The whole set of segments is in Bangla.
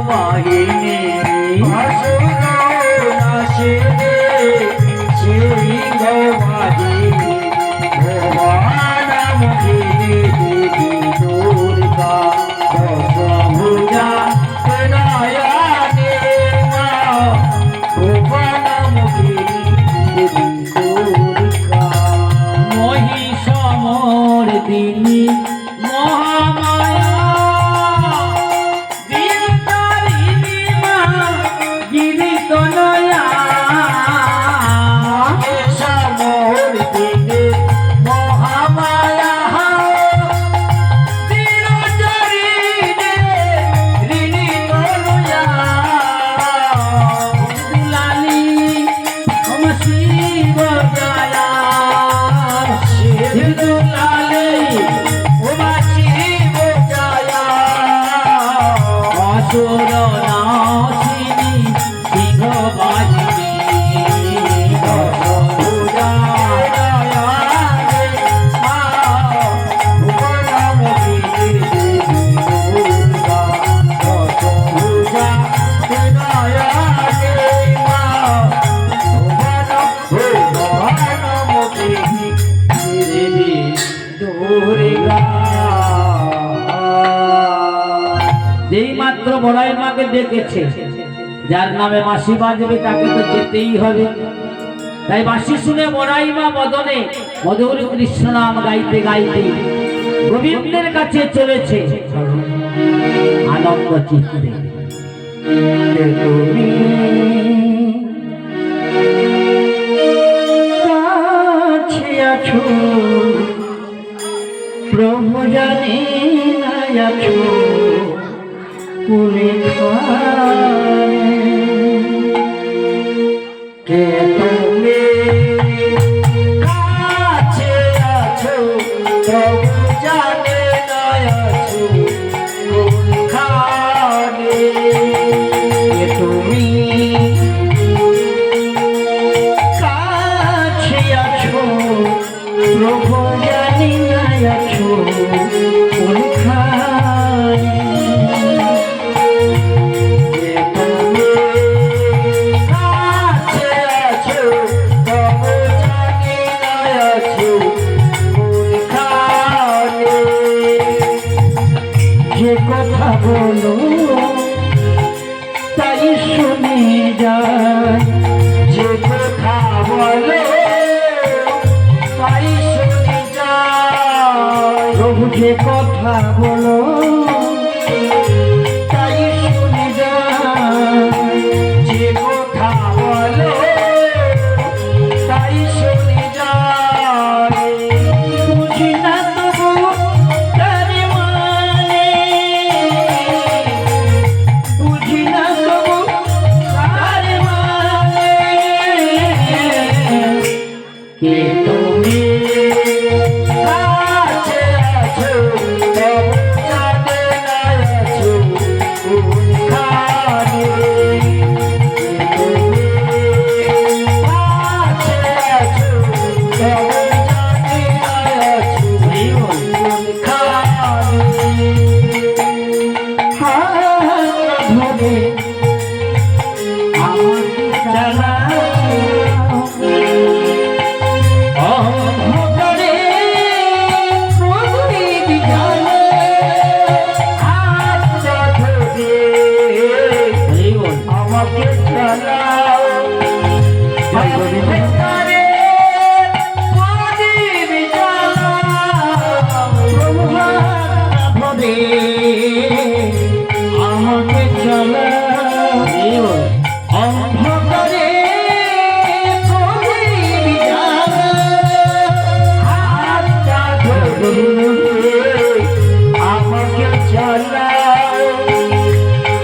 বাহিনী আসুর নাশিনী সিংহ বাহিনী ভুবনমোহিনী দেবী দুর্গা দশভুজা নয়নে মা ভুবনমোহিনী দেবী দুর্গা মহিষমর্দিনী মহামায়া বীরতারিণী মা গিরিতনয়া মহিষমর্দিনী মহামায়া বীরতারিণী ঋণীতনয়া দুলালী ওম শিব জয়া দুলালী ওম শিব জয়া অসুর নাশিনী সিংহ বাহিনী দশভুজা নয়নে মা ভুবনমোহিনী দেবী দুর্গা দশভুজা নয়নে মা ভুবনমোহিনী দেবী দুর্গা। যেই মাত্র বড়াইয়ের মাকে ডেকেছে, যার নামে বাঁশি বাজবে তাকে তো যেতেই হবে। তাই বাঁশি শুনে বড়াই মা বদনে মধুর কৃষ্ণ নাম গাইতে গাইতে গোবিন্দের কাছে চলেছে আনন্দ চিত্তে। তুমি কাছে আছো প্রভু জানি না আছো কে তুমি কাছে আছো প্রভু জানে না আছো কোনখানে। কে তুমি কাছে আছো প্রভু জানি না আছো কোনখানে। যে কথা বলো তাই শুনে যায়, যে কথা বলো তাই শুনে যায়। প্রভু যে কথা বলো তাই শুনে যায়, যে কথা বলো তাই শুনে যায়। বুঝি না তবু তার মানে, বুঝি না তবু তার মানে। কে তুমি কাছে আছো তবু জানে না আছো কোনখানে। আমাকে চলা অন্ধকারে হাতটা ধরে আমাকে চলা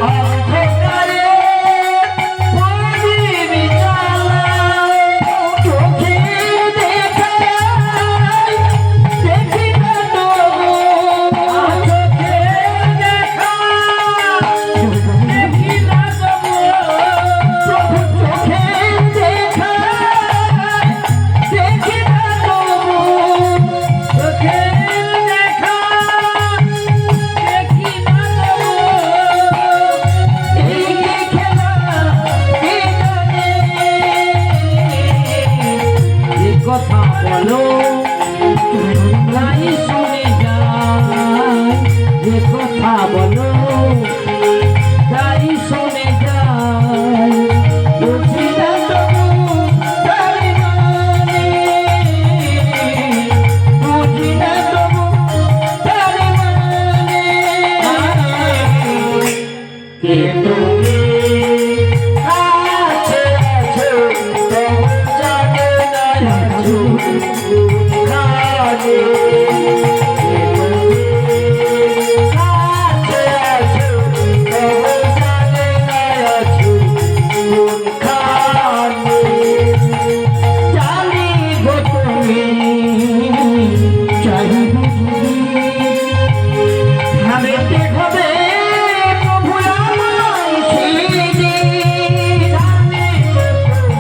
অন্ধকারে প্রদীপ জ্বালা। চোখে দেখা দেখি না তবু, চোখে দেখা দেখি না তবু কে তুমি কাছে আছো তবু জানো না আছো কোনখানে। কে তুমি কাছে আছো তবু জানো না আছো কোনখানে। জানি গো তুমি চাইব যদি ভাবেতে হবে প্রভু আমায় সেদিন। জানি গো তুমি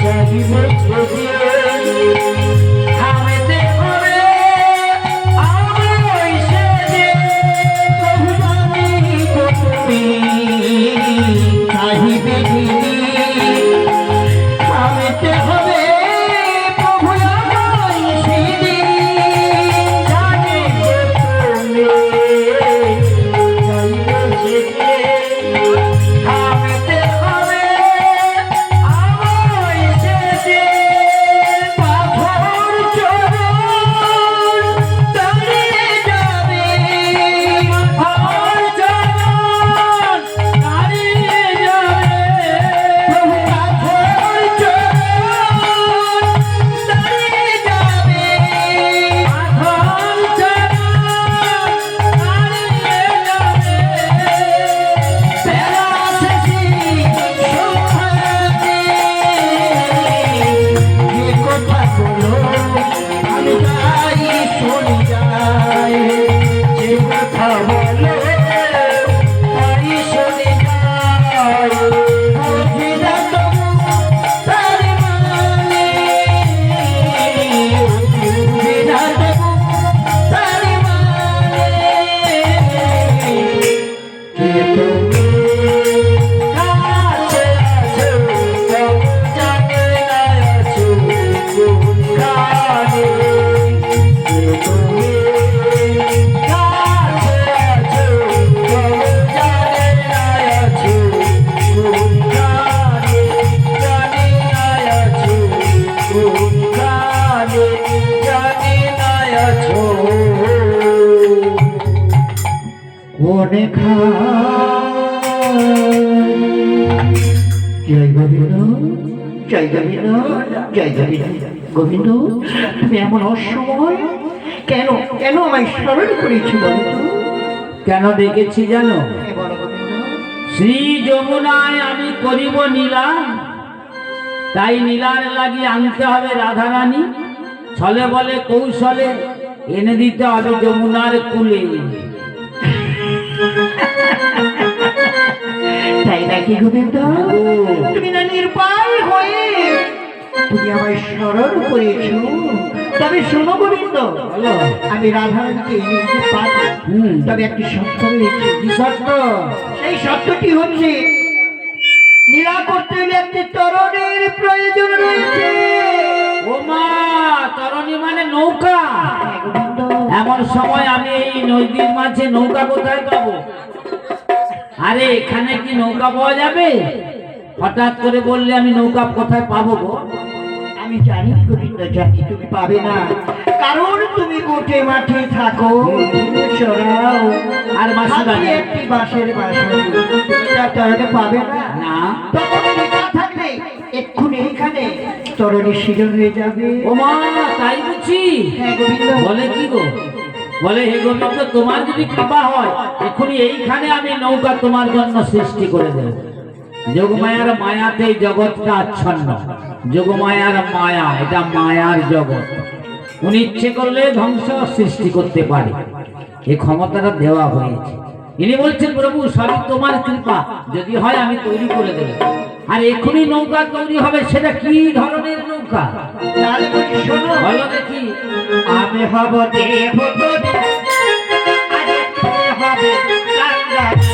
চাইব যদি ভাবেতে হবে আমায় সেদিন। প্রভু জানি গো তুমি চাইবে যদি ভাবেতে হবে প্রভু আমায় সেদিন। জানি গো তুমি চাইবে যদি ভাবেতে হবে আমায় সেদিন। পাথর চরণ দাঁড়িয়ে যাবে, আমার চরণ দাঁড়িয়ে যাবে। প্রভু পাথর চরণ দাঁড়িয়ে যাবে। আমার চরণ দাঁড়িয়ে যাবে। বেলা শেষে সন্ধ্যাতে যে কথাগুলো আমি যাই শুনে যাই, যে কথা বলো তাই শুনে যাই। বুঝি না তবু তার মানে, বুঝি না তবু তার মানে। কে তুমি কাছে আছো তবু জানো না আছো কোনখানে। কে তুমি কাছে আছো তবু জানো না আছো কোনখানে। জানি না আছো কোনখানে, জানি না আছো জয় গোবিন্দ, জয় গোবিন্দ, জয় গোবিন্দ। গোবিন্দ, তুমি এমন অসময় কেন কেন আমায় স্মরণ করেছো বলো তো? কেন ডেকেছি জানো? বলো গোবিন্দ। শ্রী যমুনায় আমি করিব নীলা, তাই নীলার লাগি আনতে হবে রাধারানী। ছলে বলে কৌশলে এনে দিতে হবে যমুনার কুলে। তাই নাকি গোবিন্দ? তুমি না নির্ভয় হয়ে তুমি আমায় স্মরণ করেছো। তবে শোনো গোবিন্দ, বলো। আমি রাধারানীকে এনে দিতে পারবো, তবে একটি শর্ত রয়েছে। কি সত্য? সেই শর্তটি হচ্ছে নীলা করতে হলে একটি তরণের প্রয়োজন রয়েছে। ও মা, তরণী মানে নৌকা। হ্যাঁ গোবিন্দ। এমন সময় আমি এই নদীর মাঝে নৌকা কোথায় পাবো? আরে এখানে কি নৌকা পাওয়া যাবে? হঠাৎ করে বললে আমি নৌকা কোথায় পাবো গো? আমি জানি গোবিন্দ, জানি তুমি পাবে না, কারণ তুমি গোটে মাঠে থাকো, সরাও আর মাসি হাতে বাজে। একটি বাঁশের বাসা, তুমি তার তরণে পাবে না। না। তখন না থাকলে এক্ষুনি এখানে তরণে শিরন হয়ে যাবে। ও মা, তাই বুঝি? হ্যাঁ গোবিন্দ। বলে কি গো? বলে হে গোবিন্দ, তোমার যদি কৃপা হয় এখনই এইখানে আমি নৌকা তোমার জন্য সৃষ্টি করে দেব। যোগমায়ার মায়াতে জগৎটা আচ্ছন্ন। যোগমায়ার মায়া, এটা মায়ার জগৎ। উনি ইচ্ছে করলে ধ্বংস সৃষ্টি করতে পারে, এই ক্ষমতাটা দেওয়া হয়েছে। ইনি বলছেন প্রভু সবই তোমার কৃপা, যদি হয় আমি তৈরি করে দেব। আর এখনই নৌকা তৈরি হবে, সেটা কি ধরনের নৌকা? তাহলে বলি শোনো, বলো দেখি। আমি হব দেবতী, আরে তুমি হবে কাঙ্গালি।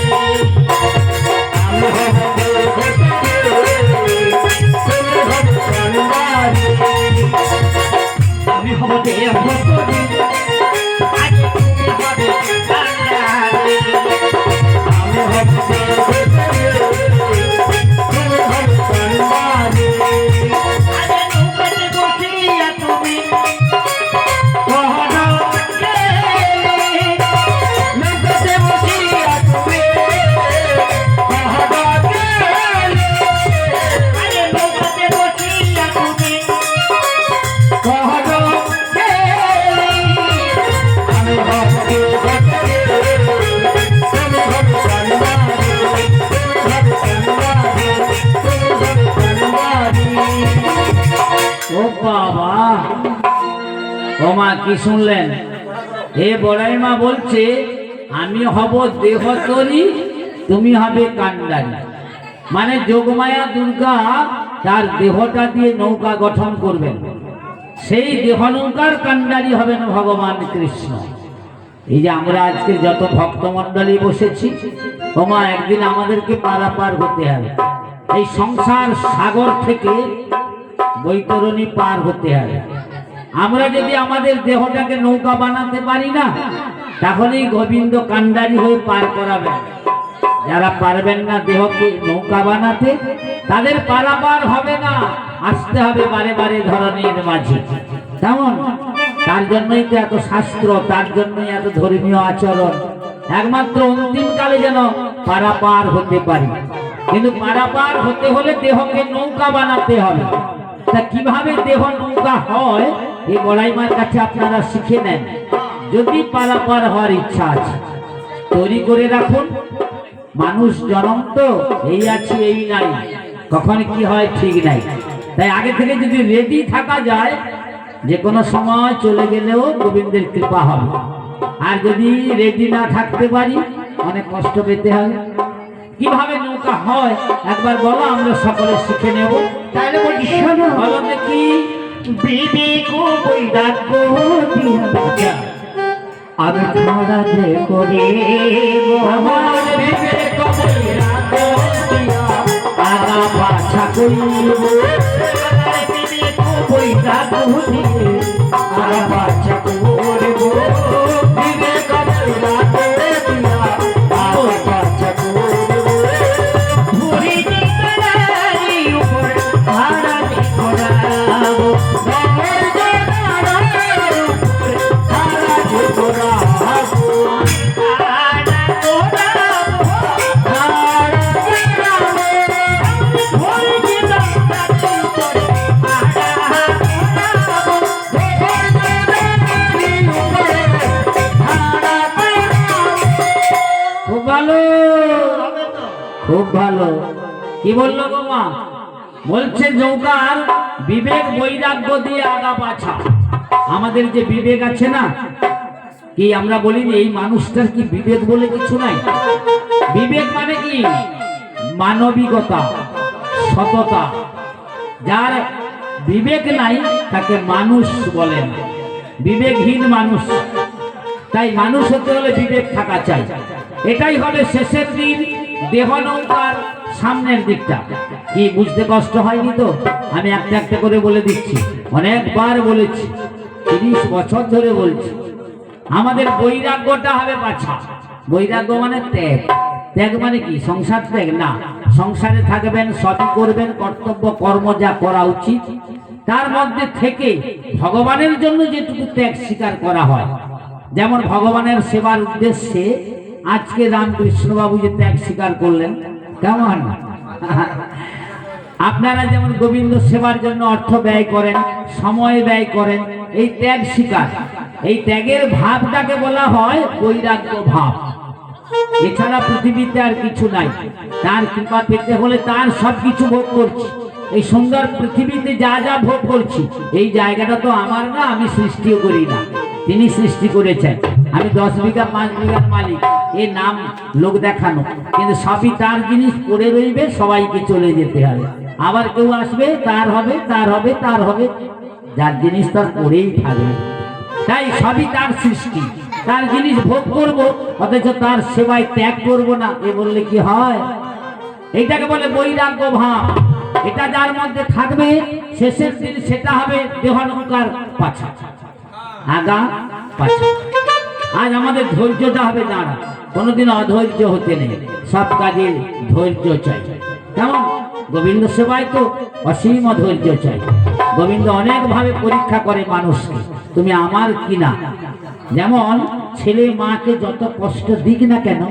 আমি হব দেবতী, তুমি হবে কাঙ্গালি। আমি হব দেবতী, আরে তুমি হবে কাঙ্গালি। আমি হব দেবতী, তুমি হবে কাঙ্গালি। আরে নৌকাতে বসিয়া তুমি নৌকাতে বসিয়া কি শুনলেন? এ বড়াই মা বলছে আমি হব দেহতরী, তুমি হবে কান্ডারি। মানে যোগমায়া দুর্গা তার দেহটা দিয়ে নৌকা গঠন করবেন, সেই দেহ নৌকার কান্ডারি হবেন ভগবান কৃষ্ণ। এই যে আমরা আজকে যত ভক্তমণ্ডলী বসেছি, ওমা একদিন আমাদেরকে পারাপার হতে হবে। এই সংসার সাগর থেকে বৈতরণী পার হতে হবে। আমরা যদি আমাদের দেহটাকে নৌকা বানাতে পারি না, তাহলেই গোবিন্দ কান্ডারি হয়ে পার করাবেন। যারা পারবেন না দেহকে নৌকা বানাতে, তাদের পারাপার হবে না, আসতে হবে বারে বারে ধরনের মাঝে। তেমন তার জন্যই তো এত শাস্ত্র, তার জন্যই এত ধর্মীয় আচরণ, একমাত্র অন্তিমকালে যেন পারাপার হতে পারি। কিন্তু পারাপার হতে হলে দেহকে নৌকা বানাতে হবে। তা কিভাবে দেহ নৌকা হয়, এই বড়াই মার কাছে আপনারা শিখে নেন। যদি পারাপার হওয়ার ইচ্ছা আছে, তৈরি করে রাখুন। মানুষ জনম তো, এই আছে এই নাই, কখন কি হয় ঠিক নাই। তাই আগে থেকে যদি রেডি থাকা যায়, যে কোনো সময় চলে গেলেও গোবিন্দের কৃপা হবে। আর যদি রেডি না থাকতে পারি, অনেক কষ্ট পেতে হবে। কিভাবে নৌকা হয় একবার বলো, আমরা সকলে শিখে নেব। তাহলে বলি শোনো, বলো দেখি। বিবেক ও বৈরাগ্য দিয়া আমি ধরা যে করে আমার বিবেক বৈরাগ্য দিয়া আগা পাছা করিব। বিবেক ও বৈরাগ্য দিয়ে আগা পাছা করিব। বিবেক বৈরাগ্য দিয়া আগা পাছা করিব। ঘুরে দিতে নারী উপর ভাড়া যে করাবো, আমার যে নারায়ণ উপরে তারা যে করাবো। ভাড়া করাবো, তারা যে করাবো। ঘুরে দিতে নারী উপর ভাড়া করাবো। খুব ভালো, খুব ভালো। কি বললো গো মা? বলছে নৌকার বিবেক বৈরাগ্য দিয়ে আগা পাছা। আমাদের যে বিবেক আছে না, কি আমরা বলি এই মানুষটার কি বিবেক বলে কিছু নাই? বিবেক মানে কি? মানবিকতা, সততা। যার বিবেক নাই তাকে মানুষ বলেন, বিবেকহীন মানুষ। তাই মানুষ হতে হলে বিবেক থাকা চাই। এটাই হবে শেষের দিন দেহ নৌকার সামনের দিকটা। কি বুঝতে কষ্ট হয়নি তো? আমি একটা একটা করে বলে দিচ্ছি, অনেকবার বলেছি, 30 বছর ধরে বলছি। আমাদের বৈরাগ্যটা হবে পাছা। বৈরাগ্য মানে ত্যাগ। ত্যাগ মানে কি? সংসার ত্যাগ না, সংসারে থাকবেন, সবই করবেন, কর্তব্য কর্ম যা করা উচিত, তার মধ্যে থেকে ভগবানের জন্য যেটুকু ত্যাগ স্বীকার করা হয়। যেমন ভগবানের সেবার উদ্দেশ্যে আজকে রামকৃষ্ণ বাবু যে ত্যাগ স্বীকার করলেন, কেমন? আপনারা যেমন গোবিন্দ সেবার জন্য অর্থ ব্যয় করেন, সময় ব্যয় করেন, এই ত্যাগ স্বীকার। এই ত্যাগের ভাবটাকে বলা হয় বৈরাগ্য ভাব। এছাড়া পৃথিবীতে আর কিছু নাই। তার কৃপা পেতে হলে তার সবকিছু ভোগ করছি। এই সুন্দর পৃথিবীতে যা যা ভোগ করছি, এই জায়গাটা তো আমার না, আমি সৃষ্টিও করি না, তিনি সৃষ্টি করেছেন। আমি 10 বিঘা 5 বিঘার মালিক, এ নাম লোক দেখানো, কিন্তু সবই তার জিনিস পড়ে রইবে, সবাইকে চলে যেতে হবে। আবার কেউ আসবে, তার হবে, তার হবে, তার হবে, যার জিনিস তার পড়েই থাকবে। তাই সবই তার সৃষ্টি, তার জিনিস ভোগ করব, অথচ তার সেবায় ত্যাগ করব না, এ বললে কি হয়? এইটাকে বলে বৈরাগ্য ভাব। এটা যার মধ্যে থাকবে, শেষের দিন সেটা হবে দেহ নৌকার পাছা, আগা পাছা। আজ আমাদের ধৈর্যটা হবে দাঁড়া, কোনোদিন অধৈর্য হতে নেই, সব কাজে ধৈর্য চাই। কেমন? গোবিন্দ সেবায় তো অসীম ধৈর্য চাই। গোবিন্দ অনেক ভাবে পরীক্ষা করে মানুষকে, তুমি আমার কিনা। যেমন ছেলে মাকে যত কষ্ট দিক না কেন,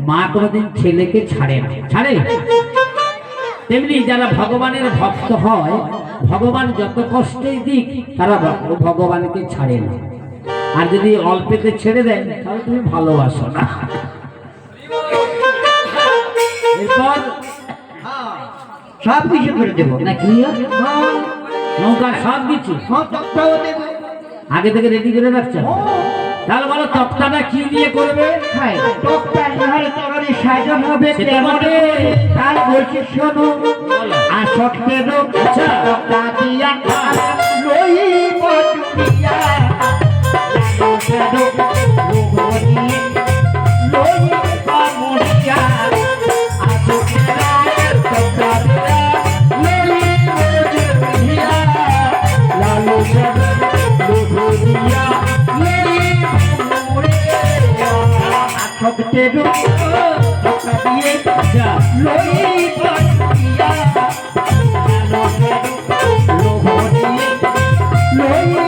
মা কোনোদিন ছেলেকে ছাড়ে না, ছাড়ে? তেমনি যারা ভগবানের ভক্ত হয়, ভগবান যত কষ্টই দিক, তারা ভগবানকে ছাড়ে না। আর যদি অল্পেতে ছেড়ে দেন, তাহলে তুমি ভালোবাসো না। এরপর সব কিছু করে দেবো না কি নৌকার সব কিছু, আগে থেকে রেডি করে রাখছো? তাহলে বলো তক্তাটা কি দিয়ে করবে? হ্যাঁ, টকটা নিহারে তরকারি সাজানো হবে সেটা কেমন বটে। করে? তার বলছি শোনো, বলো। আসক্তের আচ্ছা। টকটা দিয়া লইব চুরিয়া, আসক্তের লোভ দিয়ে লইব মরিয়া, আসক্তের টকটা দিয়া লইব চুরিয়া, লালসের লোভ দিয়া লইব মরিয়া, আসক্তের টকটা দিয়ে আচ্ছা লইব চুরিয়া, লালসের লোভ দিয়ে লইব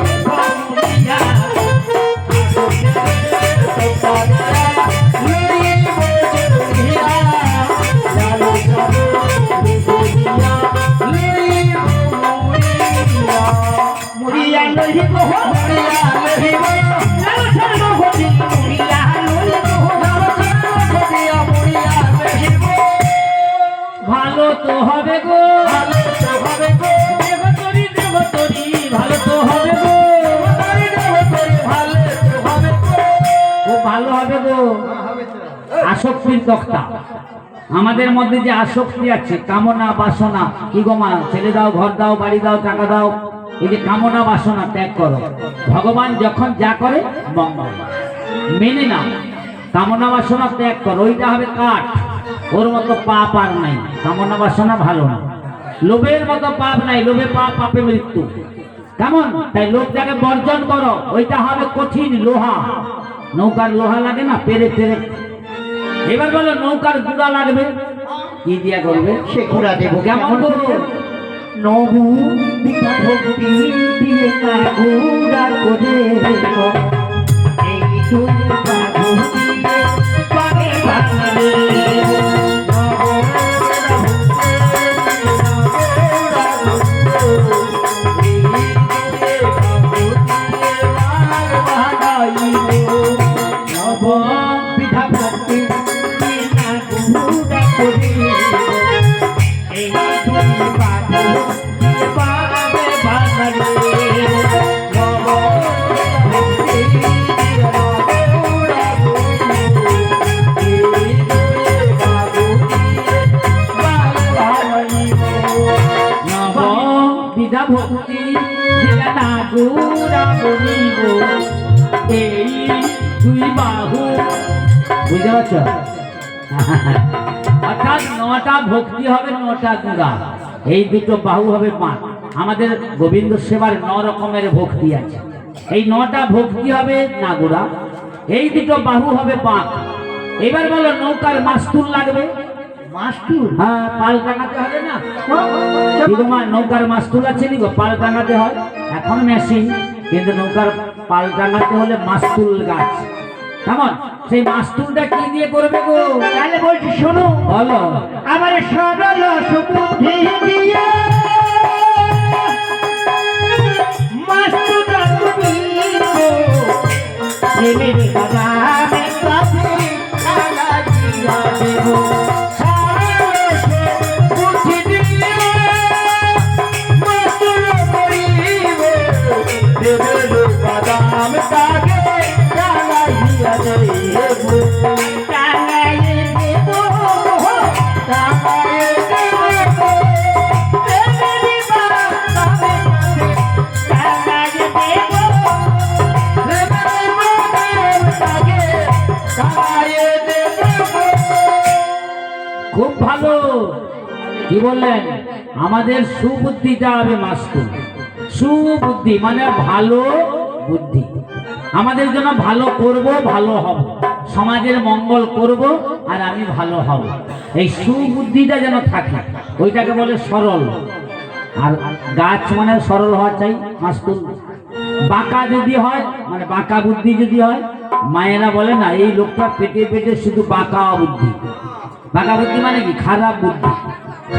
মরিয়া, ভালো তো হবে গো, ভালো তো হবে গো, দেবতরি দেবতরি ভালো তো হবে গো, খুব ভালো হবে গো। আসক্তির তক্তা, আমাদের মধ্যে যে আসক্তি আছে, কামনা বাসনা, কি গো মা, ছেলে দাও, ঘর দাও, বাড়ি দাও, টাকা দাও, এই যে কামনা বাসনা ত্যাগ করো। ভগবান যখন যা করে মঙ্গল মেনে নাও, কামনা বাসনা ত্যাগ করো, ওইটা হবে কাঠ, ওর মতো পাপ আর নাই। কামনা বাসনা ভালো না, লোভের মতো পাপ নাই, লোভে পাপ, পাপে মৃত্যু। কেমন? তাই লোভটাকে বর্জন করো, ওইটা হবে কঠিন লোহা। নৌকার লোহা লাগে না, পেরে পেরে। এবার বলো নৌকার গুড়া লাগবে, কি দিয়া করবে? সে ঘোরা দেব কেমন করবো? নবু পিতা ভক্তি দিয়ে ঘোরা করে এই দুই বাহু দিয়ে পাগে ভাঙালে পিঠা ভক্তি দিয়ে ঘোরা করে এই দুই বাহু পাগে ভাঙালে বিধা ভক্তি দিলা না গুড়া বলিব এই দুই বাহু, বুঝতে পারছ? অর্থাৎ 9টা ভক্তি হবে, 9টা গুড়া, এই দুটো বাহু হবে 5। আমাদের গোবিন্দ সেবার 9 রকমের ভক্তি আছে, এই 9টা ভক্তি হবে না গুড়া, এই দুটো বাহু হবে 5। এবার বলো নৌকার মাস্তুল লাগবে, মাস্টুর হ্যাঁ, পাল টাঙাতে হবে না? তোমার নৌকার মাস্তুল আছে নি গো, পাল টাঙাতে হয়। এখন মেশিন, কিন্তু নৌকার পাল টাঙাতে হলে মাস্তুল গাছ। কেমন? সেই মাস্তুলটা কি দিয়ে করবে গো? তাহলে বলছি শোনো, বলো। আমার সরল সুবুদ্ধি দিয়ে মাস্টুরা তুমি গো, প্রেমের বাগানে কাছে খেলা দিয়া দেব। সরল সুবুদ্ধি দিয়ে মাস্টুরা করিব, প্রেমের বাগান কাছে খেলা দিয়া দেব। টাঙ্গাইয়ে দেব, টাঙ্গাইয়ে দেব, প্রেমের বাগানে কাছে টাঙ্গাইয়ে দেব, প্রেমের বাগানে কাছে টাঙ্গাইয়ে দেব। খুব ভালো। কি বললেন? আমাদের সুবুদ্ধিটা হবে মাস্তুল। সুবুদ্ধি মানে ভালো বুদ্ধি, আমাদের জন্য ভালো করব, ভালো হব, সমাজের মঙ্গল করব, আর আমি ভালো হব, এই সুবুদ্ধিটা যেন থাকে, ওইটাকে বলে সরল। আর গাছ মানে সরল হওয়া চাই, মাস্তুল। বাঁকা যদি হয়, মানে বাঁকা বুদ্ধি যদি হয়, মায়েরা বলে না এই লোকটা পেটে পেটে শুধু বাঁকা বুদ্ধি। বাঁকা বুদ্ধি মানে কি? খারাপ বুদ্ধি।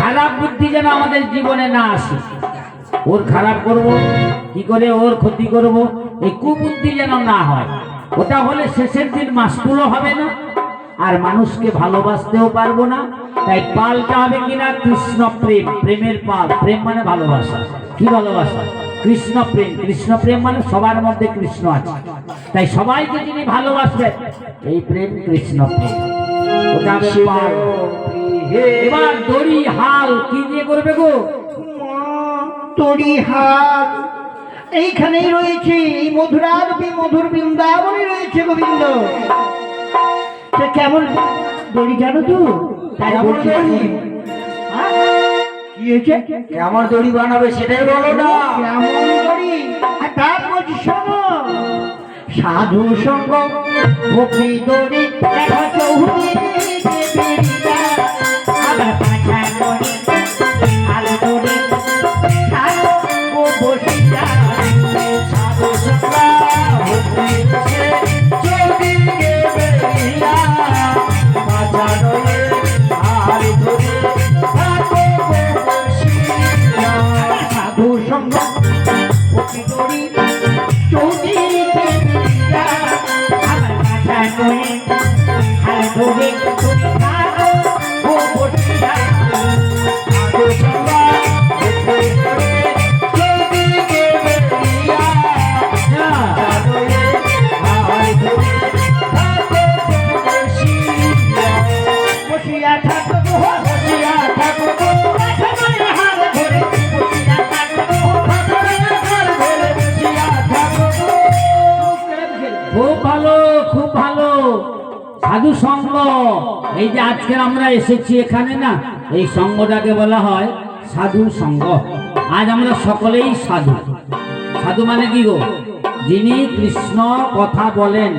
খারাপ বুদ্ধি যেন আমাদের জীবনে না আসে, ওর খারাপ করব, কি করে ওর ক্ষতি করব, এই কুবুদ্ধি যেন না হয়। ওটা হলে শেষের দিন মাস্তুলও হবে না, আর মানুষকে ভালোবাসতেও পারবো না। তাই পালটা হবে কিনা? কৃষ্ণ প্রেম, প্রেমের পাল। প্রেম মানে ভালোবাসা। কি ভালোবাসা? কৃষ্ণ প্রেম। কৃষ্ণ প্রেম মানে সবার মধ্যে কৃষ্ণ আছে, তাই সবাইকে যিনি ভালোবাসবেন এই প্রেম কৃষ্ণ প্রেম। ওটা ব্যাপার। এবার দড়ি হাল কি দিয়ে করবে গো? তোরি হাত এইখানেই রয়েছে, এই মধুরারূপী মধুর বৃন্দাবনে রয়েছে গোবিন্দ। সে কেমন দড়ি জানো তো? তাই কেমন বলছি। দড়ি? হ্যাঁ? কি হয়েছে? কেমন দড়ি বানাবে সেটাই বলো না। কেমন দড়ি? আর তার বলছি শোনো, সাধু সঙ্গ ভক্তি দড়ি দেখা চৌহুদি আবার পাছা দড়ি আলো দড়ি সাধু ও বসিয়া সাধু সঙ্গা ভক্তি দেশে চৌদিকে বেরিয়া বাঁচানো আর ধরে থাকো বসিয়া। সাধু সঙ্গ ভক্তি দড়ি চৌদিকে বেরিয়া আবার পাছা দড়ি আলো দড়ি সাধু ও বসিয়া সাধু সঙ্গা ভক্তি করে চৌদিকে বেরিয়া বাঁচানো আর ধরে থাকো বসিয়া। বসিয়া থাকো বসিয়া থাকো পাছায় হার ধরে বসিয়া থাকো খুব ভালো, খুব ভালো। সাধু সঙ্গ, এই যে আজকে আমরা এসেছি এখানে না, এই সঙ্গটাকে বলা হয় সাধু সঙ্গ। আজ আমরা সকলেই সাধু। সাধু মানে কি গো? যিনি কৃষ্ণ কথা বলেন,